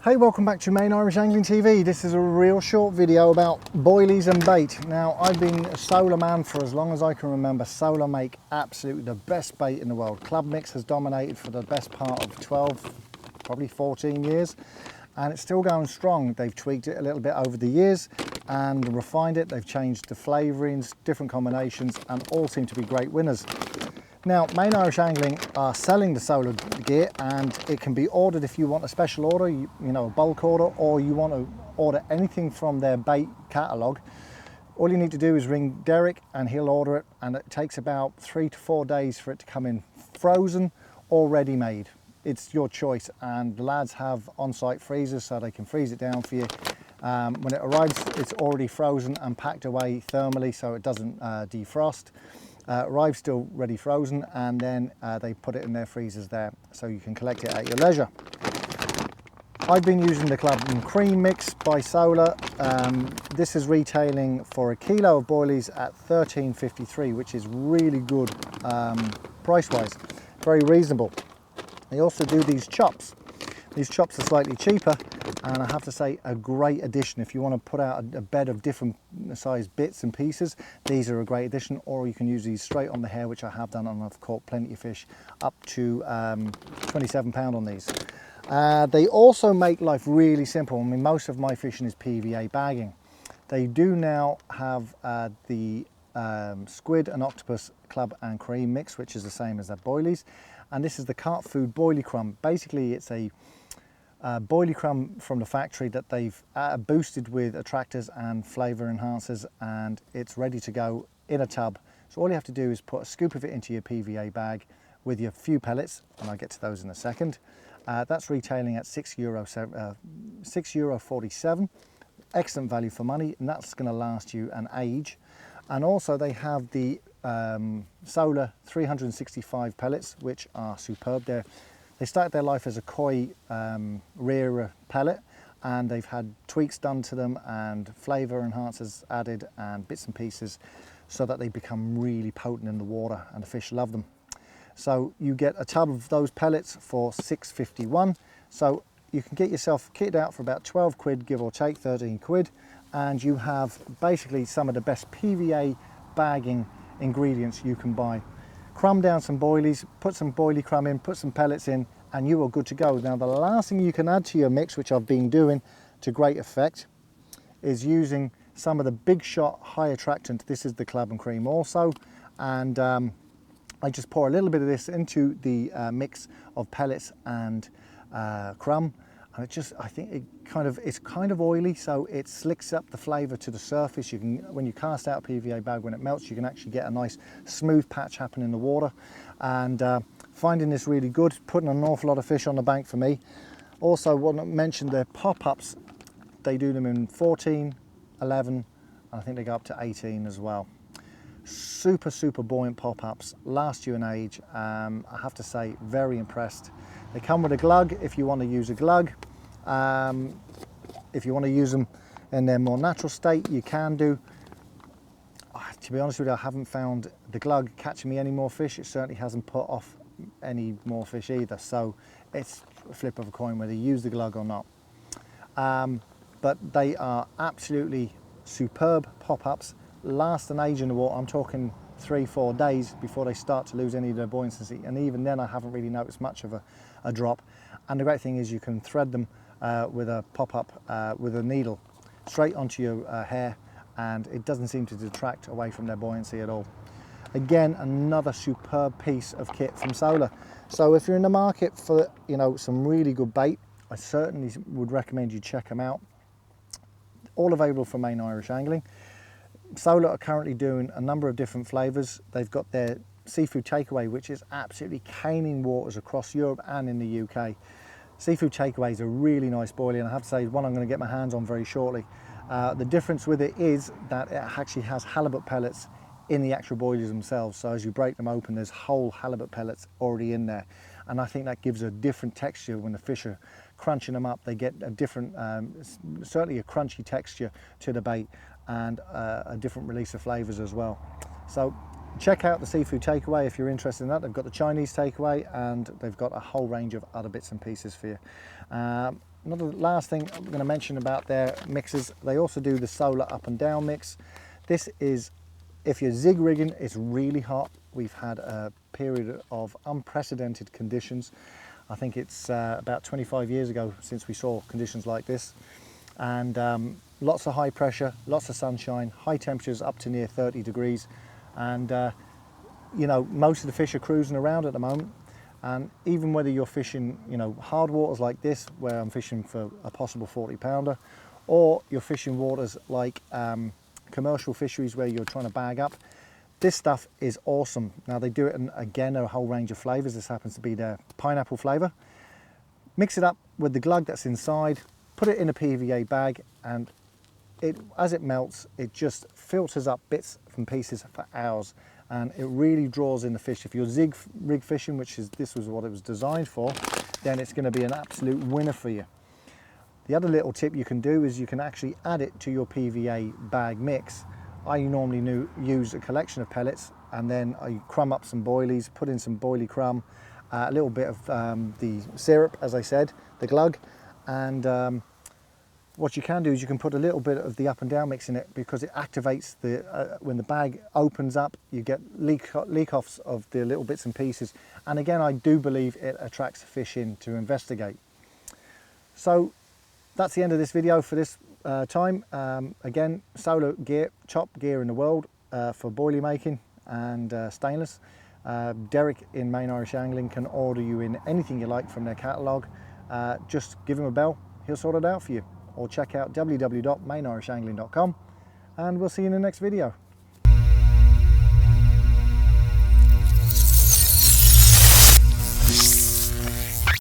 Hey, welcome back to Main Irish Angling TV. This is a real short video about boilies and bait. Now, I've been a solar man for as long as I can remember. Solar make absolutely the best bait in the world. Club mix has dominated for the best part of 12, probably 14 years, and it's still going strong. They've tweaked it a little bit over the years and refined it. They've changed the flavourings, different combinations, and all seem to be great winners. Now, Main Irish Angling are selling the solar gear, and it can be ordered if you want a special order, you know, a bulk order, or you want to order anything from their bait catalogue. All you need to do is ring Derek and he'll order it, and it takes about 3 to 4 days for it to come in frozen or ready made. It's your choice, and the lads have on-site freezers so they can freeze it down for you. When it arrives, it's already frozen and packed away thermally so it doesn't defrost. Arrives still ready frozen, and then they put it in their freezers there so you can collect it at your leisure. I've been using the Club and Cream mix by Solar. This is retailing for a kilo of boilies at $13.53, which is really good price wise, very reasonable. They also do these chops. These chops are slightly cheaper, and I have to say a great addition. If you want to put out a bed of different size bits and pieces, these are a great addition, or you can use these straight on the hair, which I have done, and I've caught plenty of fish, up to 27 pound on these. They also make life really simple. I mean, most of my fishing is PVA bagging. They do now have the squid and octopus Club and Cream mix, which is the same as that boilies, and this is the Cart Food boilie crumb. Basically, it's a boilie crumb from the factory that they've boosted with attractors and flavour enhancers, and it's ready to go in a tub. So all you have to do is put a scoop of it into your PVA bag with your few pellets, and I'll get to those in a second. That's retailing at €6.47. Excellent value for money, and that's going to last you an age. And also they have the Solar 365 pellets, which are superb. They started their life as a koi rearer pellet, and they've had tweaks done to them and flavour enhancers added and bits and pieces so that they become really potent in the water, and the fish love them. So you get a tub of those pellets for $6.51. So you can get yourself kitted out for about 12 quid, give or take 13 quid, and you have basically some of the best PVA bagging ingredients you can buy. Crumb down some boilies, put some boilie crumb in, put some pellets in, and you are good to go. Now, the last thing you can add to your mix, which I've been doing to great effect, is using some of the Big Shot high attractant. This is the Club and Cream also, and I just pour a little bit of this into the mix of pellets and crumb, and I think it's kind of oily, so it slicks up the flavour to the surface. You can, when you cast out a PVA bag, when it melts, you can actually get a nice smooth patch happen in the water. And finding this really good, putting an awful lot of fish on the bank for me. Also, want to mention their pop-ups. They do them in 14, 11, and I think they go up to 18 as well. Super buoyant pop-ups, last you an age. I have to say, very impressed. They come with a glug if you want to use a glug. If you want to use them in their more natural state, you can do. To be honest with you, I haven't found the glug catching me any more fish. It certainly hasn't put off any more fish either. So it's a flip of a coin whether you use the glug or not. But they are absolutely superb pop-ups, last an age in the water. I'm talking 3-4 days before they start to lose any of their buoyancy, and even then I haven't really noticed much of a drop. And the great thing is you can thread them with a pop-up with a needle straight onto your hair, and it doesn't seem to detract away from their buoyancy at all. Again, another superb piece of kit from Solar. So if you're in the market for, you know, some really good bait, I certainly would recommend you check them out. All available from Main Irish Angling. Solar are currently doing a number of different flavours. They've got their seafood takeaway, which is absolutely caning waters across Europe and in the UK. Seafood takeaway is a really nice boilie, and I have to say, one I'm going to get my hands on very shortly. The difference with it is that it actually has halibut pellets in the actual boilies themselves. So as you break them open, there's whole halibut pellets already in there. And I think that gives a different texture when the fish are crunching them up. They get a different, certainly a crunchy texture to the bait, and a different release of flavours as well. So check out the seafood takeaway if you're interested in that. They've got the Chinese takeaway, and they've got a whole range of other bits and pieces for you. another last thing I'm going to mention about their mixes, they also do the solar up and down mix. This is, if you're zig rigging, it's really hot. We've had a period of unprecedented conditions. I think it's about 25 years ago since we saw conditions like this. And lots of high pressure, lots of sunshine, high temperatures up to near 30 degrees. And you know, most of the fish are cruising around at the moment. And even whether you're fishing, you know, hard waters like this, where I'm fishing for a possible 40 pounder, or you're fishing waters like commercial fisheries where you're trying to bag up, this stuff is awesome. Now they do it in, again, a whole range of flavors. This happens to be their pineapple flavor. Mix it up with the glug that's inside, put it in a PVA bag, and as it melts, it just filters up bits and pieces for hours, and it really draws in the fish. If you're zig rig fishing, this was what it was designed for, then it's going to be an absolute winner for you. The other little tip you can do is you can actually add it to your PVA bag mix. I normally use a collection of pellets, and then I crumb up some boilies, put in some boilie crumb, a little bit of the syrup, as I said, the glug, and what you can do is you can put a little bit of the up and down mix in it, because it activates when the bag opens up, you get leak-offs of the little bits and pieces. And again, I do believe it attracts the fish in to investigate. So that's the end of this video for this time. Again, solar gear, top gear in the world for boilie making and stainless. Derek in Main Irish Angling can order you in anything you like from their catalogue. Just give him a bell, he'll sort it out for you. Or check out www.mainirishangling.com, and we'll see you in the next video.